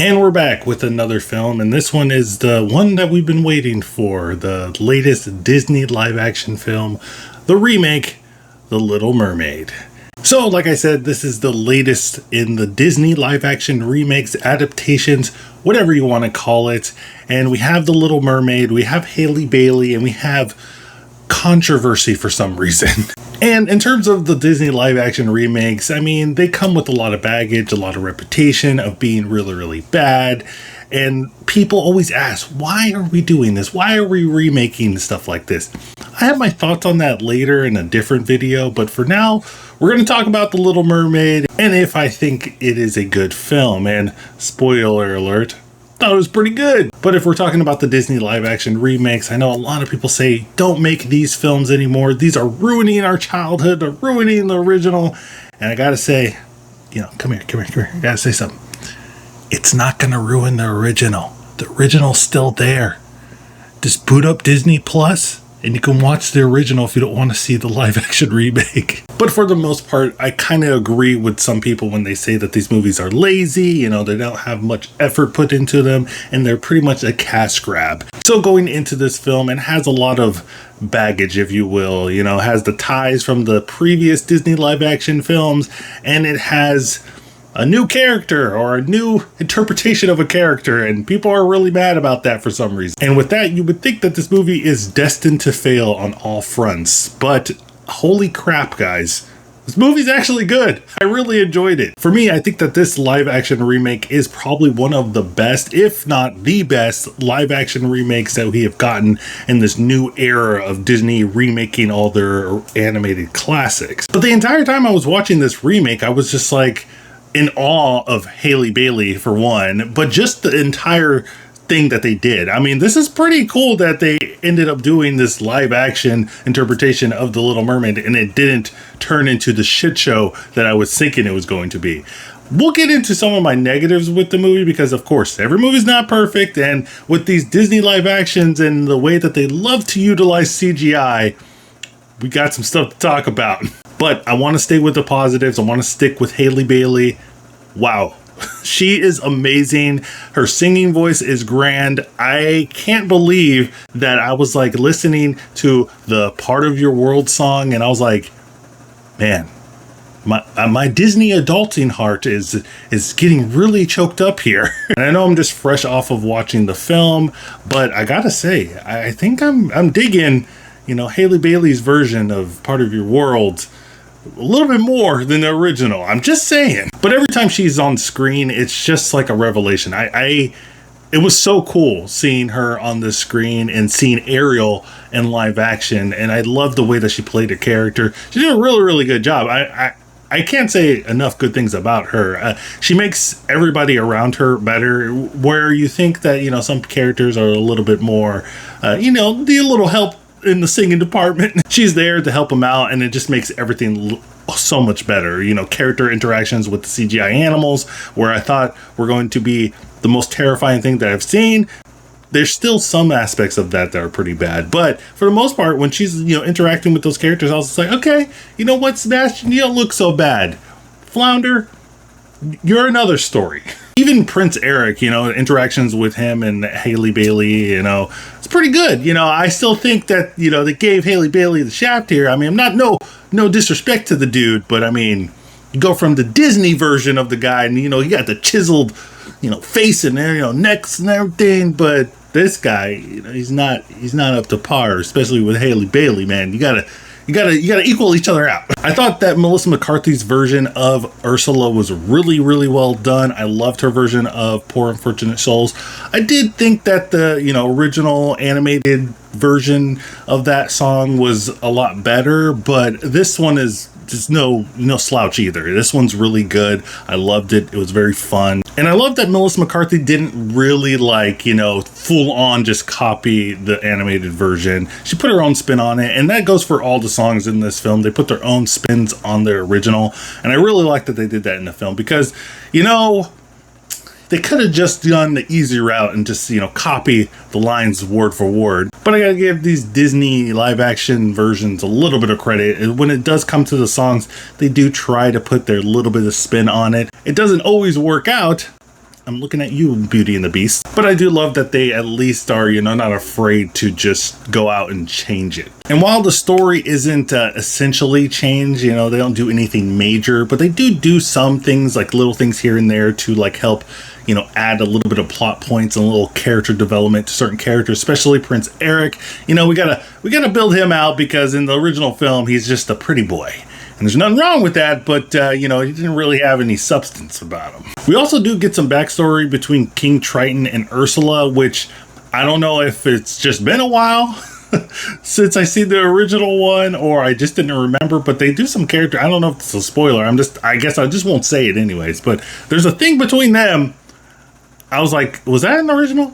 And we're back with another film, and this one is the one that we've been waiting for, the latest Disney live-action film, the remake, The Little Mermaid. So, like I said, this is the latest in the Disney live-action remakes, adaptations, whatever you want to call it. And we have The Little Mermaid, we have Halle Bailey, and we have controversy for some reason. And in terms of the Disney live-action remakes, I mean, they come with a lot of baggage, a lot of reputation of being really, really bad. And people always ask, why are we doing this? Why are we remaking stuff like this? I have my thoughts on that later in a different video, but for now, we're going to talk about The Little Mermaid and if I think it is a good film. And spoiler alert, thought it was pretty good. But if we're talking about the Disney live action remakes, I know a lot of people say don't make these films anymore. These are ruining our childhood. They're ruining the original. And I gotta say, come here. I gotta say something. It's not gonna ruin the original. The original's still there. Just boot up Disney Plus and you can watch the original if you don't want to see the live action remake. But for the most part, I kind of agree with some people when they say that these movies are lazy, they don't have much effort put into them, and they're pretty much a cash grab. So going into this film, it has a lot of baggage, if you will, has the ties from the previous Disney live action films, and it has a new character or a new interpretation of a character, and people are really mad about that for some reason. And with that, you would think that this movie is destined to fail on all fronts, but holy crap, guys. This movie's actually good. I really enjoyed it. For me, I think that this live action remake is probably one of the best, if not the best, live action remakes that we have gotten in this new era of Disney remaking all their animated classics. But the entire time I was watching this remake, I was just like in awe of Halle Bailey for one, but just the entire thing that they did. I mean, this is pretty cool that they ended up doing this live action interpretation of The Little Mermaid and it didn't turn into the shit show that I was thinking it was going to be. We'll get into some of my negatives with the movie because, of course, every movie's not perfect, and with these Disney live actions and the way that they love to utilize CGI, we got some stuff to talk about. But I want to stay with the positives. I want to stick with Halle Bailey. Wow. She is amazing. Her singing voice is grand. I can't believe that I was like listening to the Part of Your World song and I was like, man, my Disney adulting heart is getting really choked up here. And I know I'm just fresh off of watching the film, but I gotta say, I think I'm digging, Halle Bailey's version of Part of Your World a little bit more than the original. I'm just saying. But every time she's on screen, it's just like a revelation. It was so cool seeing her on the screen and seeing Ariel in live action. And I love the way that she played her character. She did a really, really good job. I can't say enough good things about her. She makes everybody around her better, where you think that, some characters are a little bit more, need a little help in the singing department. She's there to help them out, and it just makes everything so much better. Character interactions with the CGI animals, where I thought were going to be the most terrifying thing that I've seen. There's still some aspects of that are pretty bad, but for the most part, when she's interacting with those characters, I was just like, okay, you know what, Sebastian, you don't look so bad. Flounder, you're another story. Even Prince Eric, interactions with him and Halle Bailey, it's pretty good. I still think that, they gave Halle Bailey the shaft here. I mean, I'm not, no disrespect to the dude, but I mean, you go from the Disney version of the guy and, you got the chiseled, face and there, necks and everything, but this guy, he's not up to par, especially with Halle Bailey, man. You gotta equal each other out. I thought that Melissa McCarthy's version of Ursula was really, really well done. I loved her version of Poor Unfortunate Souls. I did think that the, original animated version of that song was a lot better, but this one is just no slouch either. This one's really good. I loved it. It was very fun. And I love that Melissa McCarthy didn't really full on just copy the animated version. She put her own spin on it, and that goes for all the songs in this film. They put their own spins on their original, and I really like that they did that in the film because, they could have just done the easy route and just, copy the lines word for word. But I gotta give these Disney live action versions a little bit of credit. When it does come to the songs, they do try to put their little bit of spin on it. It doesn't always work out, I'm looking at you, Beauty and the Beast. But I do love that they at least are, you know, not afraid to just go out and change it. And while the story isn't essentially changed, you know, they don't do anything major, but they do some things, like little things here and there to like help, you know, add a little bit of plot points and a little character development to certain characters, especially Prince Eric. You know, we gotta build him out because in the original film, he's just a pretty boy. And there's nothing wrong with that, but, you know, he didn't really have any substance about him. We also do get some backstory between King Triton and Ursula, which I don't know if it's just been a while since I see the original one, or I just didn't remember, but they do some character. I don't know if it's a spoiler. I guess I just won't say it anyways, but there's a thing between them. I was like, was that an original?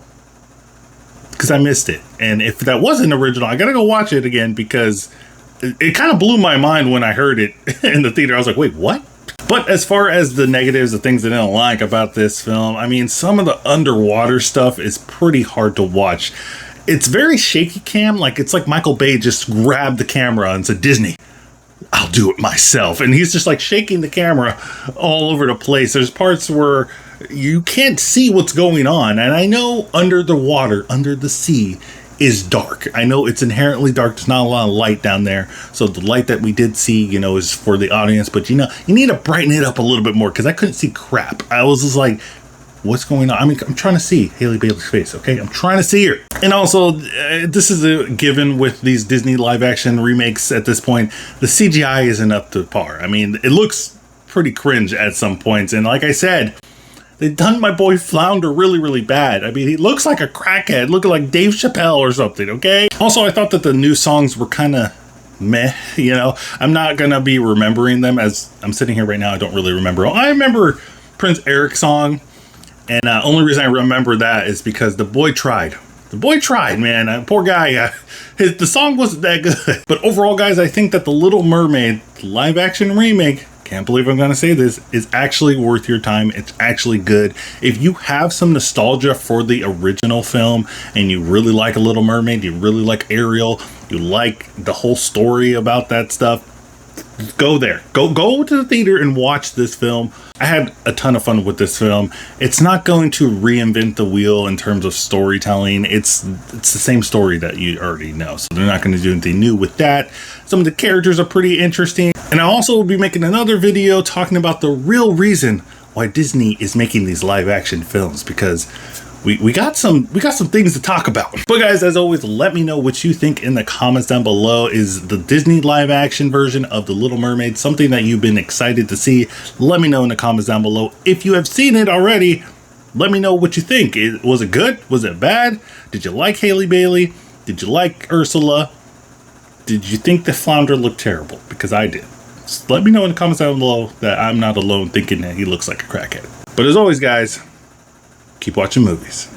Because I missed it. And if that wasn't original, I gotta go watch it again because it kind of blew my mind when I heard it in the theater. I was like, wait, what? But as far as the negatives, the things I don't like about this film, I mean, some of the underwater stuff is pretty hard to watch. It's very shaky cam. Like, it's like Michael Bay just grabbed the camera and said, Disney, I'll do it myself. And he's just like shaking the camera all over the place. There's parts where you can't see what's going on. And I know under the water, under the sea, is dark. I know it's inherently dark. There's not a lot of light down there. So the light that we did see, you know, is for the audience. But, you know, you need to brighten it up a little bit more because I couldn't see crap. I was just like, what's going on? I mean, I'm trying to see Halle Bailey's face, okay? I'm trying to see her. And also, this is a given with these Disney live action remakes at this point. The CGI isn't up to par. I mean, it looks pretty cringe at some points. And like I said, they done my boy Flounder really, really bad. I mean, he looks like a crackhead, looking like Dave Chappelle or something, okay? Also, I thought that the new songs were kind of meh, you know? I'm not going to be remembering them as I'm sitting here right now. I don't really remember. I remember Prince Eric's song, and only reason I remember that is because the boy tried. The boy tried, man. Poor guy. The song wasn't that good. But overall, guys, I think that The Little Mermaid live-action remake, can't believe I'm going to say this, is actually worth your time. It's actually good. If you have some nostalgia for the original film and you really like A Little Mermaid, you really like Ariel, you like the whole story about that stuff, go there. Go to the theater and watch this film. I had a ton of fun with this film. It's not going to reinvent the wheel in terms of storytelling. It's the same story that you already know. So they're not going to do anything new with that. Some of the characters are pretty interesting. And I also will be making another video talking about the real reason why Disney is making these live action films, because we got some things to talk about. But guys, as always, let me know what you think in the comments down below. Is the Disney live action version of The Little Mermaid something that you've been excited to see? Let me know in the comments down below. If you have seen it already, let me know what you think. Was it good? Was it bad? Did you like Halle Bailey? Did you like Ursula? Did you think the Flounder looked terrible? Because I did. Just let me know in the comments down below that I'm not alone thinking that he looks like a crackhead. But as always, guys, keep watching movies.